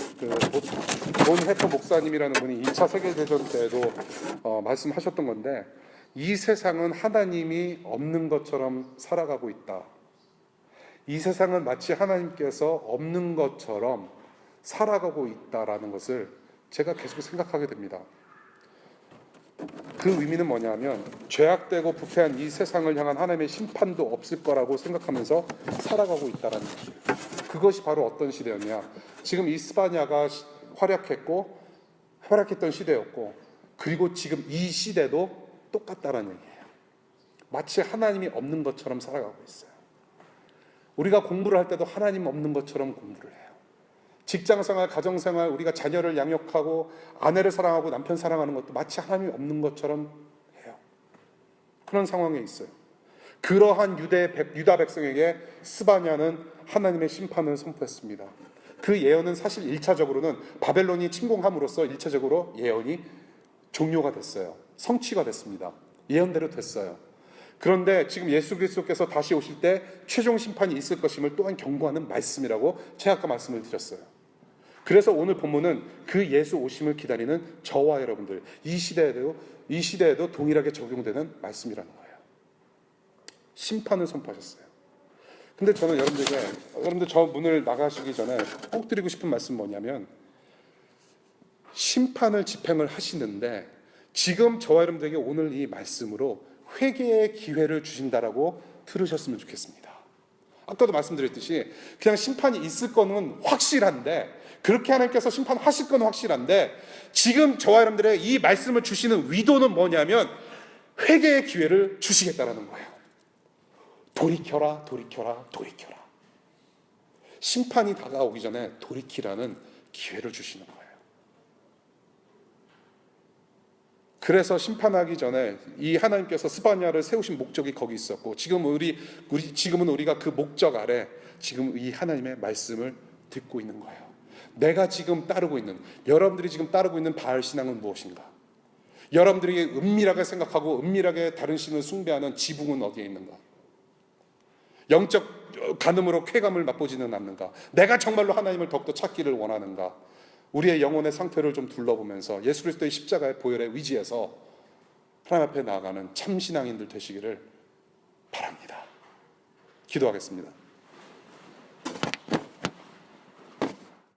본 해터 목사님이라는 분이 2차 세계대전 때도 말씀하셨던 건데, 이 세상은 하나님이 없는 것처럼 살아가고 있다. 이 세상은 마치 하나님께서 없는 것처럼 살아가고 있다라는 것을 제가 계속 생각하게 됩니다. 그 의미는 뭐냐면 죄악되고 부패한 이 세상을 향한 하나님의 심판도 없을 거라고 생각하면서 살아가고 있다는 것이에요. 그것이 바로 어떤 시대였냐, 지금 이스파냐가 활약했던 시대였고, 그리고 지금 이 시대도 똑같다는 얘기예요. 마치 하나님이 없는 것처럼 살아가고 있어요. 우리가 공부를 할 때도 하나님 없는 것처럼 공부를 해요. 직장생활, 가정생활, 우리가 자녀를 양육하고 아내를 사랑하고 남편 사랑하는 것도 마치 하나님이 없는 것처럼 해요. 그런 상황에 있어요. 그러한 유다 백성에게 스바냐는 하나님의 심판을 선포했습니다. 그 예언은 사실 1차적으로는 바벨론이 침공함으로써 1차적으로 예언이 종료가 됐어요. 성취가 됐습니다. 예언대로 됐어요. 그런데 지금 예수 그리스도께서 다시 오실 때 최종 심판이 있을 것임을 또한 경고하는 말씀이라고 제가 아까 말씀을 드렸어요. 그래서 오늘 본문은 그 예수 오심을 기다리는 저와 여러분들, 이 시대에도 동일하게 적용되는 말씀이라는 거예요. 심판을 선포하셨어요. 근데 저는 여러분들 저 문을 나가시기 전에 꼭 드리고 싶은 말씀 뭐냐면, 심판을 집행을 하시는데 지금 저와 여러분들에게 오늘 이 말씀으로 회개의 기회를 주신다라고 들으셨으면 좋겠습니다. 아까도 말씀드렸듯이 그냥 심판이 있을 거는 확실한데, 그렇게 하나님께서 심판하실 건 확실한데, 지금 저와 여러분들의 이 말씀을 주시는 의도는 뭐냐면 회개의 기회를 주시겠다라는 거예요. 돌이켜라, 돌이켜라, 돌이켜라. 심판이 다가오기 전에 돌이키라는 기회를 주시는 거예요. 그래서 심판하기 전에 이 하나님께서 스바냐를 세우신 목적이 거기 있었고, 지금은 우리가 그 목적 아래 지금 이 하나님의 말씀을 듣고 있는 거예요. 내가 지금 따르고 있는, 여러분들이 지금 따르고 있는 바알 신앙은 무엇인가? 여러분들이 은밀하게 생각하고 은밀하게 다른 신을 숭배하는 지붕은 어디에 있는가? 영적 간음으로 쾌감을 맛보지는 않는가? 내가 정말로 하나님을 더욱더 찾기를 원하는가? 우리의 영혼의 상태를 좀 둘러보면서 예수 그리스도의 십자가의 보혈에 의지해서 하나님 앞에 나아가는 참 신앙인들 되시기를 바랍니다. 기도하겠습니다.